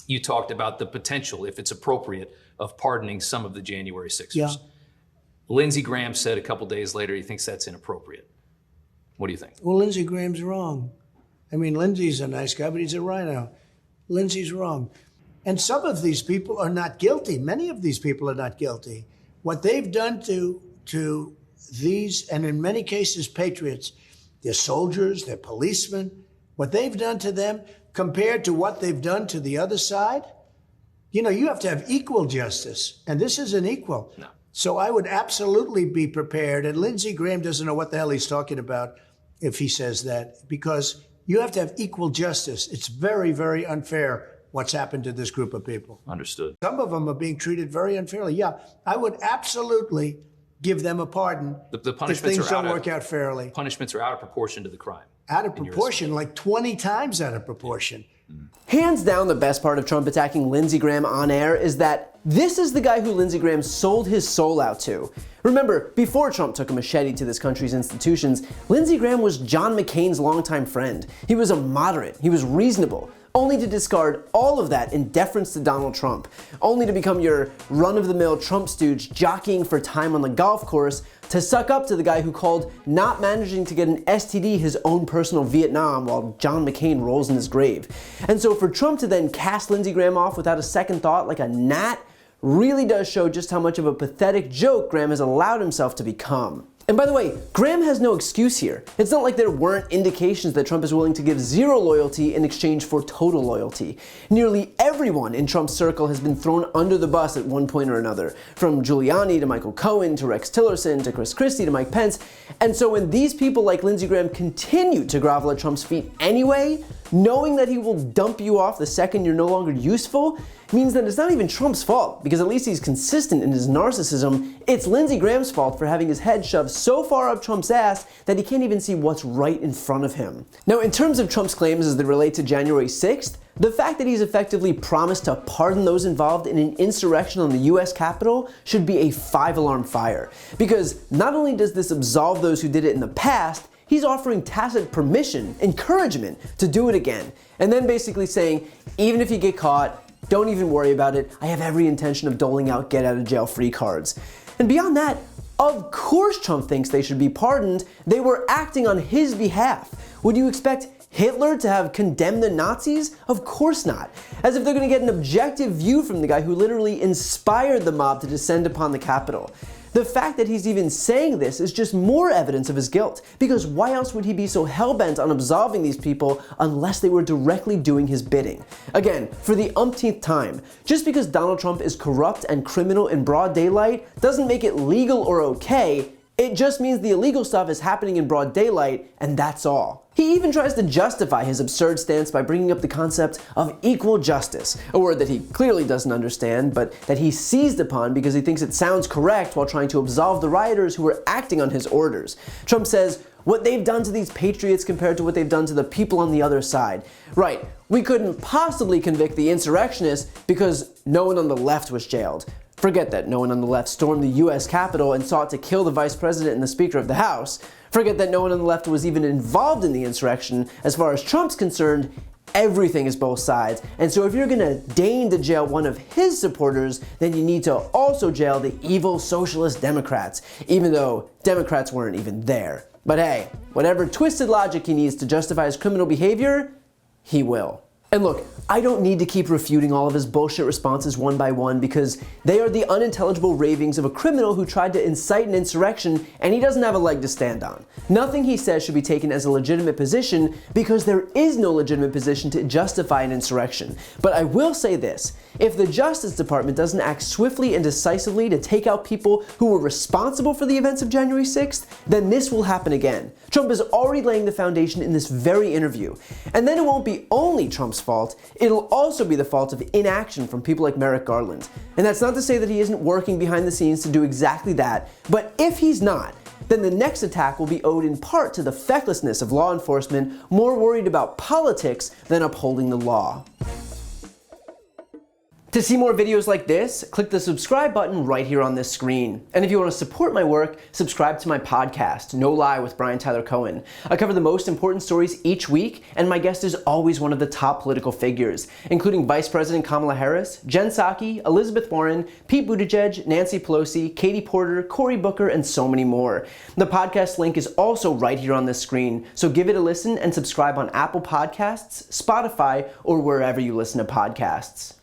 you talked about the potential, if it's appropriate, of pardoning some of the January 6ers. Yeah. Lindsey Graham said a couple days later he thinks that's inappropriate. What do you think? Well, Lindsey Graham's wrong. I mean, Lindsey's a nice guy, but he's a rhino. Lindsey's wrong. And some of these people are not guilty. Many of these people are not guilty. What they've done to these, and in many cases, patriots, they're soldiers, they're policemen, what they've done to them compared to what they've done to the other side, you know, you have to have equal justice, and this isn't equal. No. So I would absolutely be prepared, and Lindsey Graham doesn't know what the hell he's talking about if he says that, because you have to have equal justice. It's very, very unfair what's happened to this group of people. Understood. Some of them are being treated very unfairly. Yeah, I would absolutely give them a pardon The if punishments things are don't work out fairly. Punishments are out of proportion to the crime. Out of proportion, like 20 times out of proportion. Hands down, the best part of Trump attacking Lindsey Graham on air is that this is the guy who Lindsey Graham sold his soul out to. Remember, before Trump took a machete to this country's institutions, Lindsey Graham was John McCain's longtime friend. He was a moderate, he was reasonable, only to discard all of that in deference to Donald Trump, only to become your run-of-the-mill Trump stooge jockeying for time on the golf course to suck up to the guy who called not managing to get an STD his own personal Vietnam while John McCain rolls in his grave. And so for Trump to then cast Lindsey Graham off without a second thought like a gnat really does show just how much of a pathetic joke Graham has allowed himself to become. And by the way, Graham has no excuse here. It's not like there weren't indications that Trump is willing to give zero loyalty in exchange for total loyalty. Nearly everyone in Trump's circle has been thrown under the bus at one point or another, from Giuliani to Michael Cohen to Rex Tillerson to Chris Christie to Mike Pence. And so when these people like Lindsey Graham continue to grovel at Trump's feet anyway, knowing that he will dump you off the second you're no longer useful, means that it's not even Trump's fault, because at least he's consistent in his narcissism. It's Lindsey Graham's fault for having his head shoved so far up Trump's ass that he can't even see what's right in front of him. Now, in terms of Trump's claims as they relate to January 6th, the fact that he's effectively promised to pardon those involved in an insurrection on the US Capitol should be a 5-alarm fire. Because not only does this absolve those who did it in the past, he's offering tacit permission, encouragement to do it again. And then basically saying, even if you get caught, don't even worry about it. I have every intention of doling out get-out-of-jail-free cards. And beyond that, of course Trump thinks they should be pardoned. They were acting on his behalf. Would you expect Hitler to have condemned the Nazis? Of course not. As if they're going to get an objective view from the guy who literally inspired the mob to descend upon the Capitol. The fact that he's even saying this is just more evidence of his guilt, because why else would he be so hell-bent on absolving these people unless they were directly doing his bidding? Again, for the umpteenth time, just because Donald Trump is corrupt and criminal in broad daylight doesn't make it legal or okay. It just means the illegal stuff is happening in broad daylight, and that's all. He even tries to justify his absurd stance by bringing up the concept of equal justice, a word that he clearly doesn't understand, but that he seized upon because he thinks it sounds correct while trying to absolve the rioters who were acting on his orders. Trump says, what they've done to these patriots compared to what they've done to the people on the other side. Right, we couldn't possibly convict the insurrectionists because no one on the left was jailed. Forget that no one on the left stormed the US Capitol and sought to kill the Vice President and the Speaker of the House. Forget that no one on the left was even involved in the insurrection. As far as Trump's concerned, everything is both sides. And so if you're gonna deign to jail one of his supporters, then you need to also jail the evil socialist Democrats, even though Democrats weren't even there. But hey, whatever twisted logic he needs to justify his criminal behavior, he will. And look, I don't need to keep refuting all of his bullshit responses one by one because they are the unintelligible ravings of a criminal who tried to incite an insurrection and he doesn't have a leg to stand on. Nothing he says should be taken as a legitimate position because there is no legitimate position to justify an insurrection. But I will say this, if the Justice Department doesn't act swiftly and decisively to take out people who were responsible for the events of January 6th, then this will happen again. Trump is already laying the foundation in this very interview. And then it won't be only Trump's fault, it'll also be the fault of inaction from people like Merrick Garland. And that's not to say that he isn't working behind the scenes to do exactly that, but if he's not, then the next attack will be owed in part to the fecklessness of law enforcement, more worried about politics than upholding the law. To see more videos like this, click the subscribe button right here on this screen. And if you want to support my work, subscribe to my podcast, No Lie with Brian Tyler Cohen. I cover the most important stories each week, and my guest is always one of the top political figures, including Vice President Kamala Harris, Jen Psaki, Elizabeth Warren, Pete Buttigieg, Nancy Pelosi, Katie Porter, Cory Booker, and so many more. The podcast link is also right here on this screen, so give it a listen and subscribe on Apple Podcasts, Spotify, or wherever you listen to podcasts.